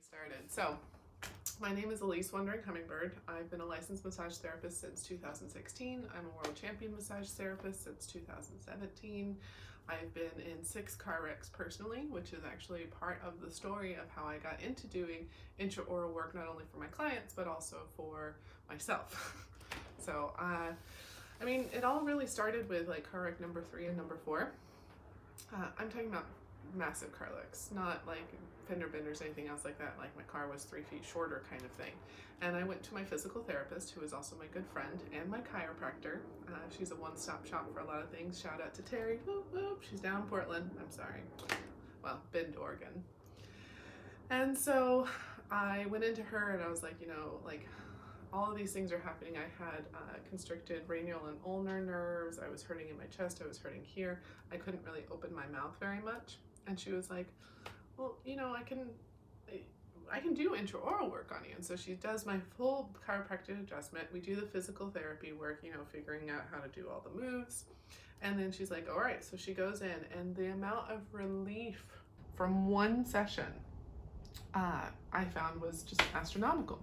Started. So, my name is Elise Wandering Hummingbird. I've been a licensed massage therapist since 2016. I'm a world champion massage therapist since 2017. I've been in 6 car wrecks personally, which is actually part of the story of how I got into doing intraoral work, not only for my clients, but also for myself. So, it all really started with like car wreck number 3 and number 4. I'm talking about massive car wrecks, not like fender benders, anything else like that. Like my car was 3 feet shorter kind of thing. And I went to my physical therapist, who is also my good friend, and my chiropractor. She's a one-stop shop for a lot of things. Shout out to Terry. Whoop, whoop. She's down in Portland. I'm sorry. Well, Bend, Oregon. And so I went into her and I was like, all of these things are happening. I had constricted radial and ulnar nerves. I was hurting in my chest. I was hurting here. I couldn't really open my mouth very much. And she was like, well, I can do intraoral work on you. And so she does my full chiropractic adjustment. We do the physical therapy work, figuring out how to do all the moves. And then she's like, all right. So she goes in, and the amount of relief from one session I found was just astronomical.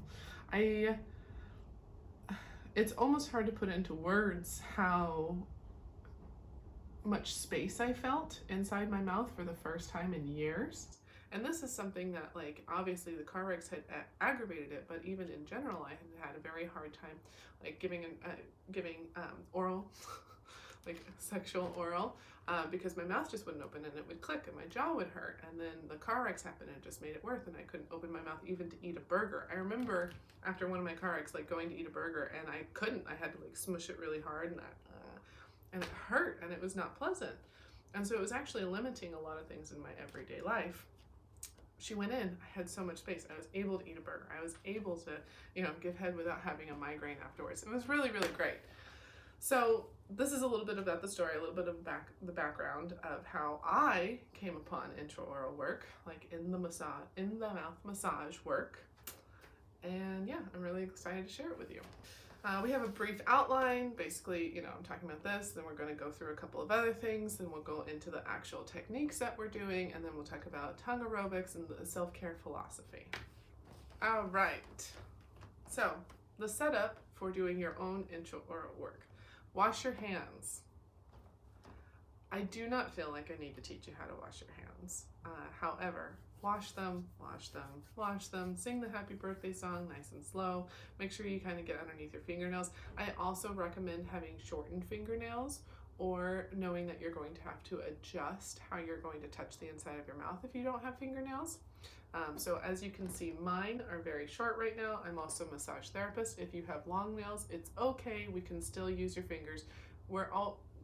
It's almost hard to put into words how much space I felt inside my mouth for the first time in years. And this is something that, like, obviously the car wrecks had aggravated it, but even in general, I had a very hard time, like, giving oral, like sexual oral, because my mouth just wouldn't open and it would click and my jaw would hurt. And then the car wrecks happened and it just made it worse, and I couldn't open my mouth even to eat a burger. I remember after one of my car wrecks, like, going to eat a burger, and I couldn't. I had to like smush it really hard, and it hurt, and it was not pleasant. And so it was actually limiting a lot of things in my everyday life. She went in, I had so much space. I was able to eat a burger. I was able to, give head without having a migraine afterwards. It was really, really great. So this is a little bit about the story, a little bit of the background of how I came upon intraoral work, like in the mouth massage work. And yeah, I'm really excited to share it with you. We have a brief outline. Basically, I'm talking about this, then we're going to go through a couple of other things, then we'll go into the actual techniques that we're doing, and then we'll talk about tongue aerobics and the self-care philosophy. All right. So the setup for doing your own intraoral work. Wash your hands. I do not feel like I need to teach you how to wash your hands. However, wash them, wash them, wash them. Sing the happy birthday song nice and slow. Make sure you kind of get underneath your fingernails. I also recommend having shortened fingernails, or knowing that you're going to have to adjust how you're going to touch the inside of your mouth if you don't have fingernails. So as you can see, mine are very short right now. I'm also a massage therapist. If you have long nails, it's okay. We can still use your fingers.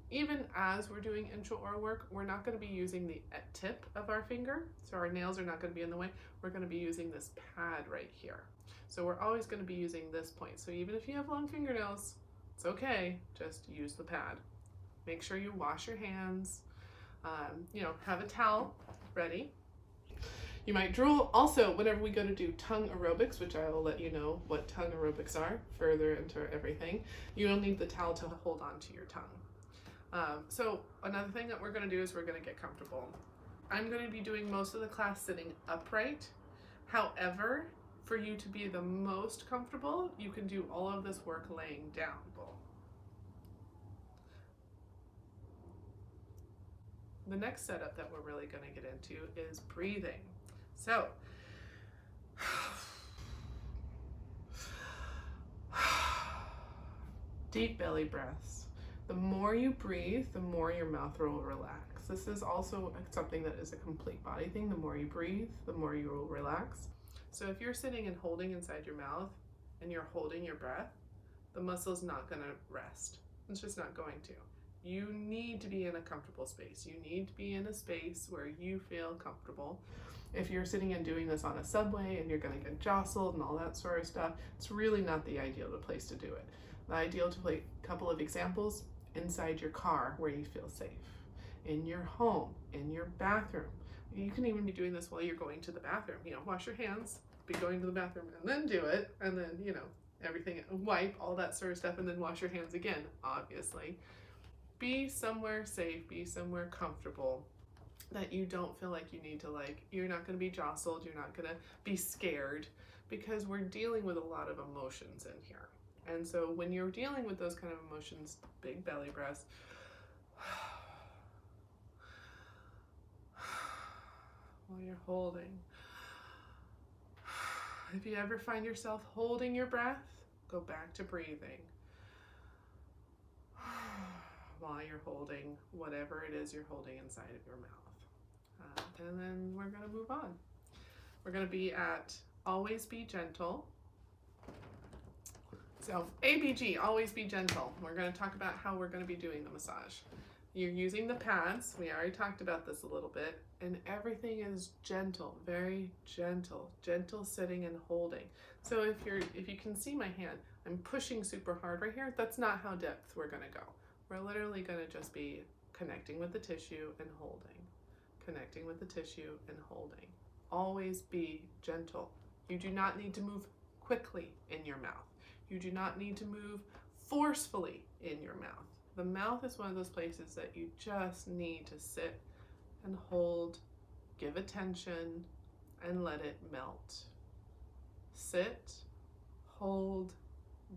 Even as we're doing intraoral work, we're not going to be using the tip of our finger, so our nails are not going to be in the way. We're going to be using this pad right here. So we're always going to be using this point. So even if you have long fingernails, it's okay, just use the pad. Make sure you wash your hands, have a towel ready. You might drool. Also, whenever we go to do tongue aerobics, which I will let you know what tongue aerobics are further into everything, you will need the towel to hold on to your tongue. So another thing that we're going to do is we're going to get comfortable. I'm going to be doing most of the class sitting upright. However, for you to be the most comfortable, you can do all of this work laying down. The next setup that we're really going to get into is breathing. So, deep belly breaths. The more you breathe, the more your mouth will relax. This is also something that is a complete body thing. The more you breathe, the more you will relax. So if you're sitting and holding inside your mouth and you're holding your breath, the muscle's not going to rest. It's just not going to. You need to be in a comfortable space. You need to be in a space where you feel comfortable. If you're sitting and doing this on a subway and you're going to get jostled and all that sort of stuff, it's really not the ideal place to do it. The ideal to play a couple of examples: inside your car where you feel safe, in your home, in your bathroom. You can even be doing this while you're going to the bathroom. Wash your hands, be going to the bathroom, and then do it, and then, everything, wipe, all that sort of stuff, and then wash your hands again, obviously. Be somewhere safe, be somewhere comfortable. that you don't feel like you need to, like, you're not going to be jostled, you're not going to be scared, because we're dealing with a lot of emotions in here. And so when you're dealing with those kind of emotions, big belly breaths, while you're holding. If you ever find yourself holding your breath, go back to breathing while you're holding whatever it is you're holding inside of your mouth. And then we're going to move on. We're going to be at always be gentle. So ABG, always be gentle. We're going to talk about how we're going to be doing the massage. You're using the pads. We already talked about this a little bit. And everything is gentle, very gentle, gentle sitting and holding. So if you can see my hand, I'm pushing super hard right here. That's not how depth we're going to go. We're literally going to just be connecting with the tissue and holding, connecting with the tissue and holding. Always be gentle. You do not need to move quickly in your mouth. You do not need to move forcefully in your mouth. The mouth is one of those places that you just need to sit and hold, give attention, and let it melt. Sit, hold,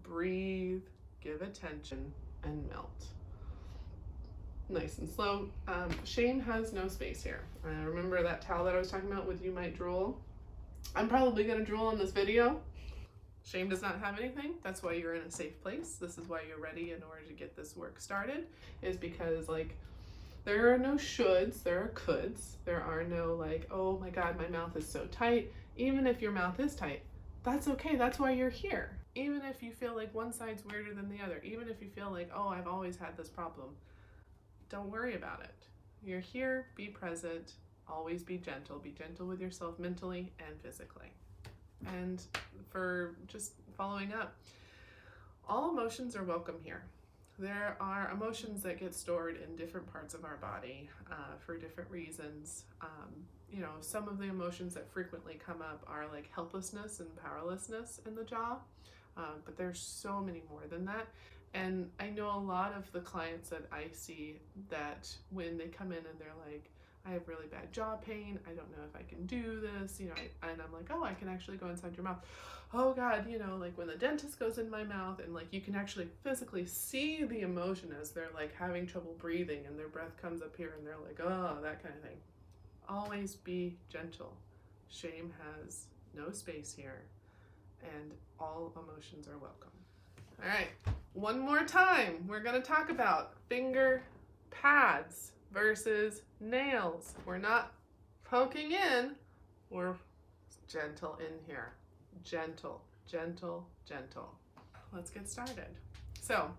breathe, give attention, and melt. Nice and slow. Shame has no space here. Remember that towel that I was talking about with you might drool? I'm probably gonna drool on this video. Shame does not have anything. That's why you're in a safe place. This is why you're ready in order to get this work started, is because, like, there are no shoulds, there are coulds. There are no, like, oh my God, my mouth is so tight. Even if your mouth is tight, that's okay. That's why you're here. Even if you feel like one side's weirder than the other, even if you feel like, oh, I've always had this problem, don't worry about it. You're here, be present, always be gentle. Be gentle with yourself mentally and physically. And for just following up, all emotions are welcome here. There are emotions that get stored in different parts of our body for different reasons. You know, some of the emotions that frequently come up are like helplessness and powerlessness in the jaw, but there's so many more than that. And I know a lot of the clients that I see that when they come in and they're like, I have really bad jaw pain, I don't know if I can do this, you know, and I'm like, oh, I can actually go inside your mouth. Oh God, you know, like when the dentist goes in my mouth and like you can actually physically see the emotion as they're like having trouble breathing and their breath comes up here and they're like, oh, that kind of thing. Always be gentle. Shame has no space here, and all emotions are welcome. All right, one more time, we're gonna talk about finger pads versus nails. We're not poking in, we're gentle in here. Gentle, gentle, gentle. Let's get started. So,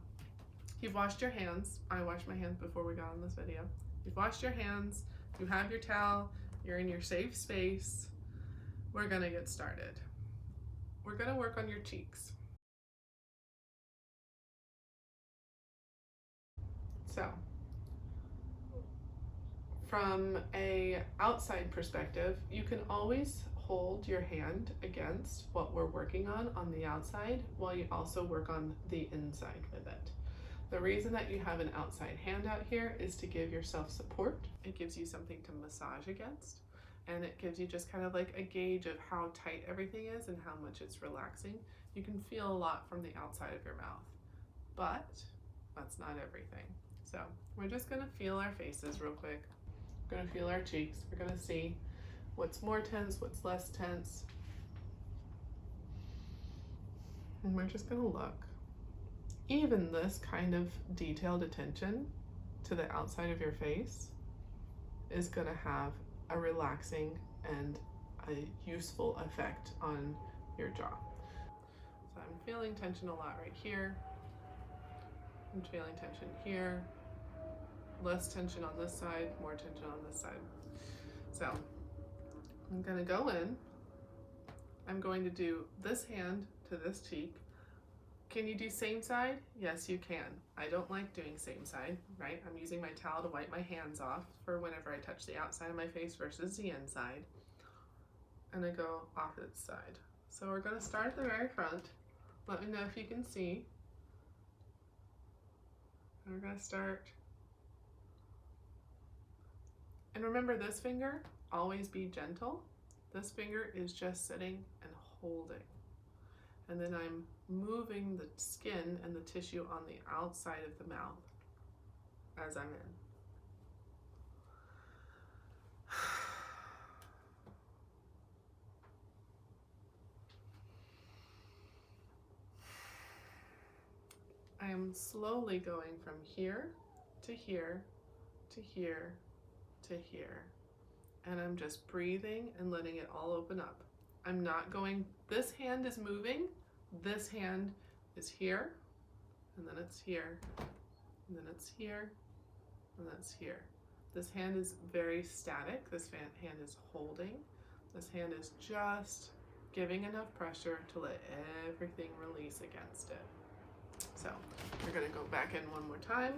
you've washed your hands. I washed my hands before we got on this video. You've washed your hands, you have your towel, you're in your safe space. We're gonna get started. We're gonna work on your cheeks. So, from a outside perspective, you can always hold your hand against what we're working on the outside, while you also work on the inside with it. The reason that you have an outside hand out here is to give yourself support. It gives you something to massage against, and it gives you just kind of like a gauge of how tight everything is and how much it's relaxing. You can feel a lot from the outside of your mouth, but that's not everything. So we're just gonna feel our faces real quick. We're gonna feel our cheeks. We're gonna see what's more tense, what's less tense. And we're just gonna look. Even this kind of detailed attention to the outside of your face is gonna have a relaxing and a useful effect on your jaw. So I'm feeling tension a lot right here. I'm feeling tension here. Less tension on this side, more tension on this side. So I'm gonna go in. I'm going to do this hand to this cheek. Can you do same side? Yes, you can. I don't like doing same side, right? I'm using my towel to wipe my hands off for whenever I touch the outside of my face versus the inside. And I go opposite side. So we're gonna start at the very front. Let me know if you can see. And we're gonna start And remember, this finger, always be gentle. This finger is just sitting and holding. And then I'm moving the skin and the tissue on the outside of the mouth as I'm in. I am slowly going from here to here to here to here. And I'm just breathing and letting it all open up. I'm not going, this hand is moving, this hand is here, and then it's here, and then it's here, and that's here. This hand is very static. This hand is holding. This hand is just giving enough pressure to let everything release against it. So we're gonna go back in one more time.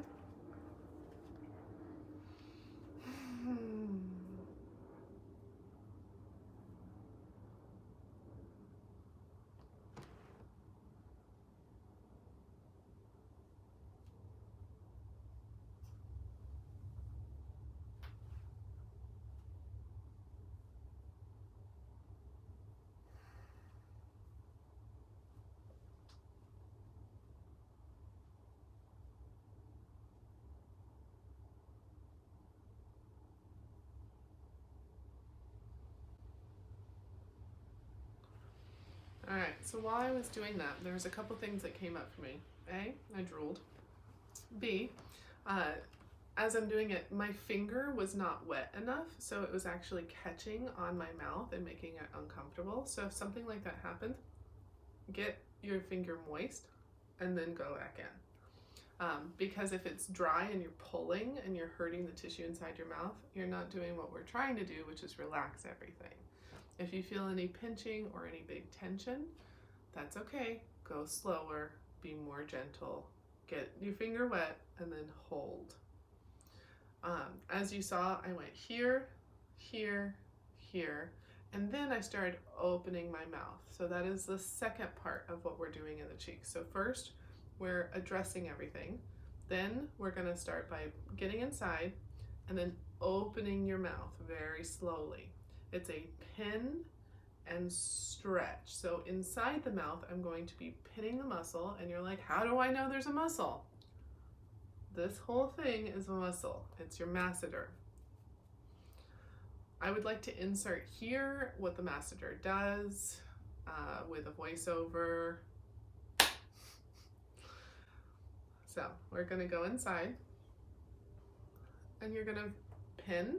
All right, so while I was doing that, there was a couple things that came up for me. A, I drooled. B, as I'm doing it, my finger was not wet enough, so it was actually catching on my mouth and making it uncomfortable. So if something like that happened, get your finger moist and then go back in. Because if it's dry and you're pulling and you're hurting the tissue inside your mouth, you're not doing what we're trying to do, which is relax everything. If you feel any pinching or any big tension, that's okay. Go slower, be more gentle, get your finger wet, and then hold. As you saw, I went here, here, here, and then I started opening my mouth. So that is the second part of what we're doing in the cheeks. So first, we're addressing everything. Then we're gonna start by getting inside and then opening your mouth very slowly. It's a pin and stretch. So inside the mouth, I'm going to be pinning the muscle, and you're like, how do I know there's a muscle? This whole thing is a muscle. It's your masseter. I would like to insert here what the masseter does with a voiceover. So we're gonna go inside, and you're gonna pin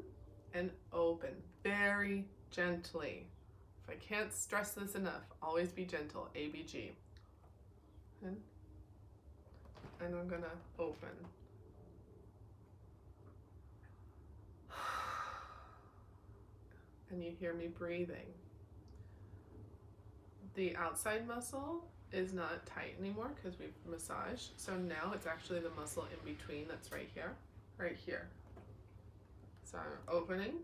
and open very gently. If I can't stress this enough, always be gentle, ABG. And I'm gonna open. And you hear me breathing. The outside muscle is not tight anymore because we've massaged. So now it's actually the muscle in between that's right here, right here. So I'm opening.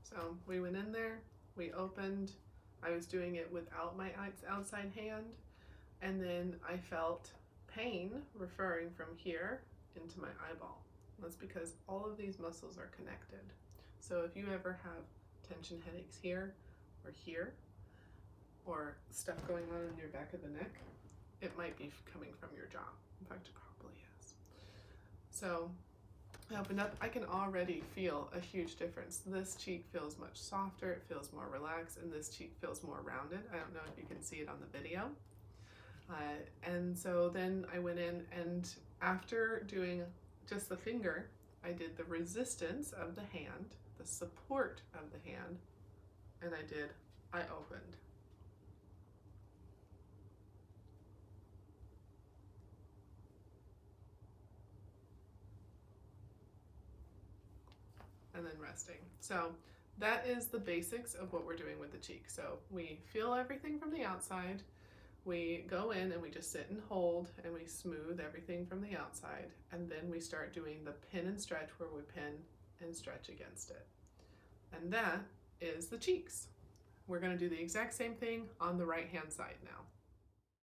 So we went in there, we opened. I was doing it without my outside hand, and then I felt pain referring from here into my eyeball. That's because all of these muscles are connected. So if you ever have tension headaches here, or stuff going on in your back of the neck, it might be coming from your jaw. In fact, it probably is. So I opened up, I can already feel a huge difference. This cheek feels much softer, it feels more relaxed, and this cheek feels more rounded. I don't know if you can see it on the video. And so then I went in, and after doing just the finger, I did the resistance of the hand, the support of the hand, and I opened. and then resting. So that is the basics of what we're doing with the cheek. So we feel everything from the outside, we go in and we just sit and hold and we smooth everything from the outside, and then we start doing the pin and stretch where we pin and stretch against it. And that is the cheeks. We're going to do the exact same thing on the right hand side now.